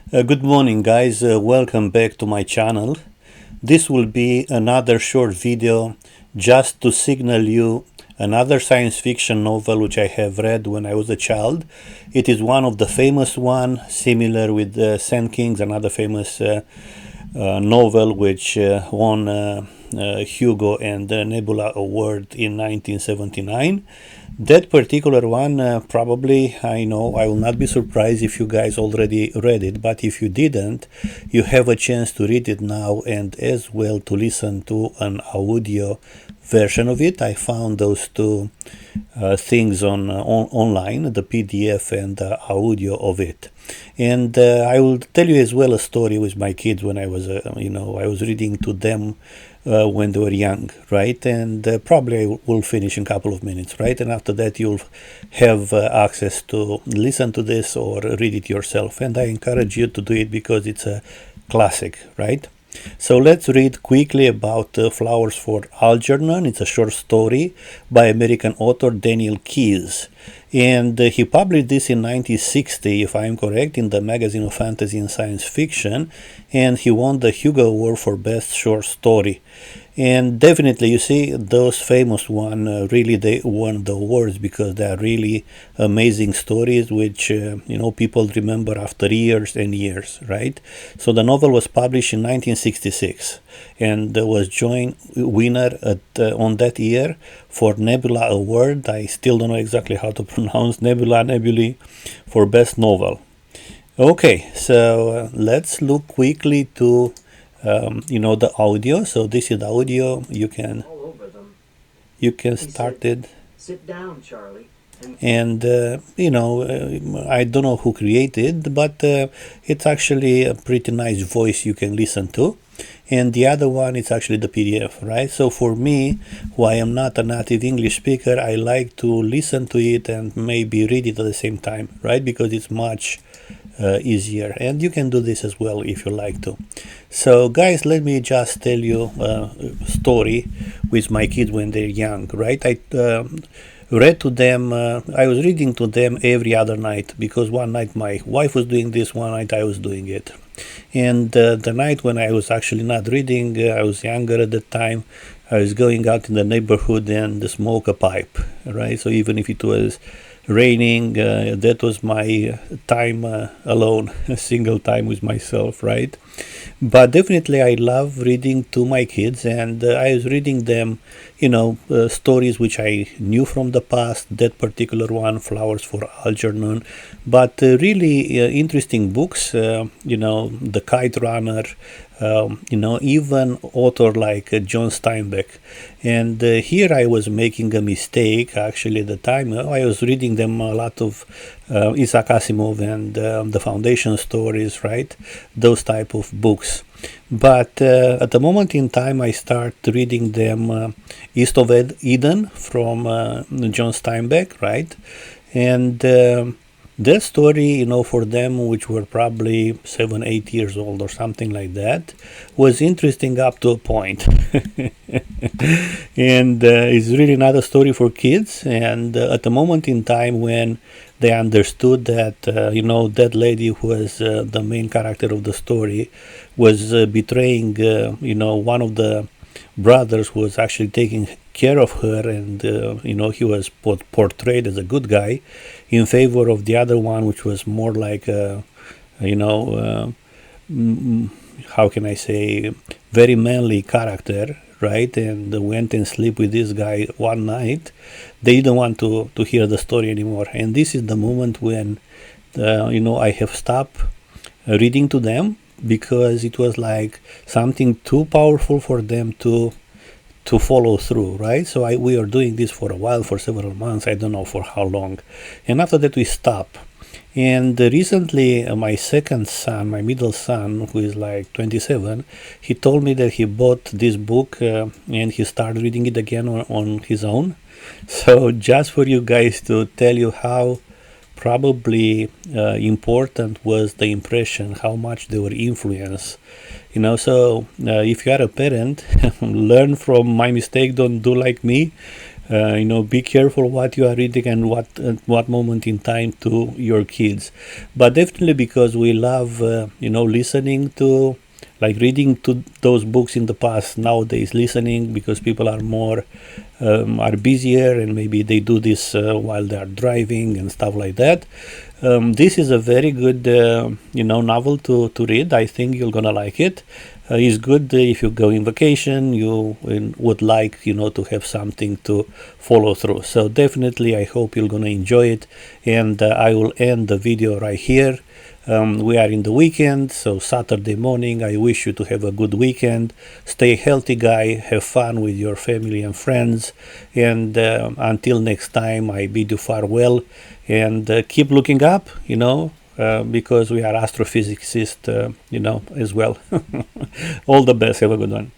Good morning, guys. Welcome back to my channel. This will be another short video just to signal you another science fiction novel which I have read when I was a child. It is one of the famous one, similar with Sand Kings, another famous novel which won Hugo and Nebula Award in 1979. That particular one, probably, I know, I will not be surprised if you guys already read it, but if you didn't, you have a chance to read it now and as well to listen to an audio version of it. I found those two things online, the PDF and the audio of it. And I will tell you as well a story with my kids when I was, I was reading to them when they were young, right? And probably I will finish in a couple of minutes, right? And after that, you'll have access to listen to this or read it yourself. And I encourage you to do it because it's a classic, right? So let's read quickly about Flowers for Algernon. It's a short story by American author Daniel Keyes. And he published this in 1960, if I'm correct, in the Magazine of Fantasy and Science Fiction. And he won the Hugo Award for Best Short Story. And definitely, you see, those famous one, really they won the awards because they are really amazing stories which, people remember after years and years, right? So the novel was published in 1966 and was joint winner on that year for Nebula Award. I still don't know exactly how to pronounce Nebulae for Best Novel. Okay, so let's look quickly to the audio. So this is the audio. You can start it. Sit down, Charlie. And I don't know who created, but it's actually a pretty nice voice you can listen to. And the other one is actually the PDF, right? So for me, who I am not a native English speaker, I like to listen to it and maybe read it at the same time, right? Because it's much easier. And you can do this as well if you like to. So guys, let me just tell you a story with my kids when they're young, right? I read to them, I was reading to them every other night because one night my wife was doing this, one night I was doing it. And the night when I was actually not reading, I was younger at the time, I was going out in the neighborhood and smoke a pipe, right? So even if it was raining, that was my time alone, a single time with myself, right? But definitely I love reading to my kids, and I was reading them, stories which I knew from the past, that particular one, Flowers for Algernon, but really interesting books, The Kite Runner, even author like John Steinbeck. And here I was making a mistake, actually, at the time. I was reading them a lot of Isaac Asimov and the Foundation stories, right? Those type of books. But at the moment in time, I start reading them East of Eden from John Steinbeck, right? And that story, for them, which were probably 7, 8 years old or something like that, was interesting up to a point. And it's really not a story for kids. And at the moment in time when they understood that, that lady who was the main character of the story was betraying, one of the brothers who was actually taking care of her, and he was portrayed as a good guy in favor of the other one, which was more like how can I say, very manly character, right? And went and sleep with this guy one night. They didn't want to hear the story anymore, and this is the moment when I have stopped reading to them because it was like something too powerful for them to follow through, right? So we are doing this for a while, for several months, I don't know for how long. And after that we stop. And recently my second son, my middle son, who is like 27, he told me that he bought this book and he started reading it again on his own. So just for you guys to tell you how probably important was the impression, how much they were influenced. So if you are a parent, learn from my mistake, don't do like me. Be careful what you are reading and what moment in time to your kids. But definitely because we love listening to, like, reading to those books in the past. Nowadays listening, because people are more are busier, and maybe they do this while they are driving and stuff like that. This is a very good novel to read. I think you're gonna like it. It's good if you go in vacation, you would like to have something to follow through. So definitely I hope you're gonna enjoy it, and I will end the video right here. We are in the weekend, so Saturday morning. I wish you to have a good weekend. Stay healthy, guy. Have fun with your family and friends. And until next time, I bid you farewell. And keep looking up, because we are astrophysicists, as well. All the best. Have a good one.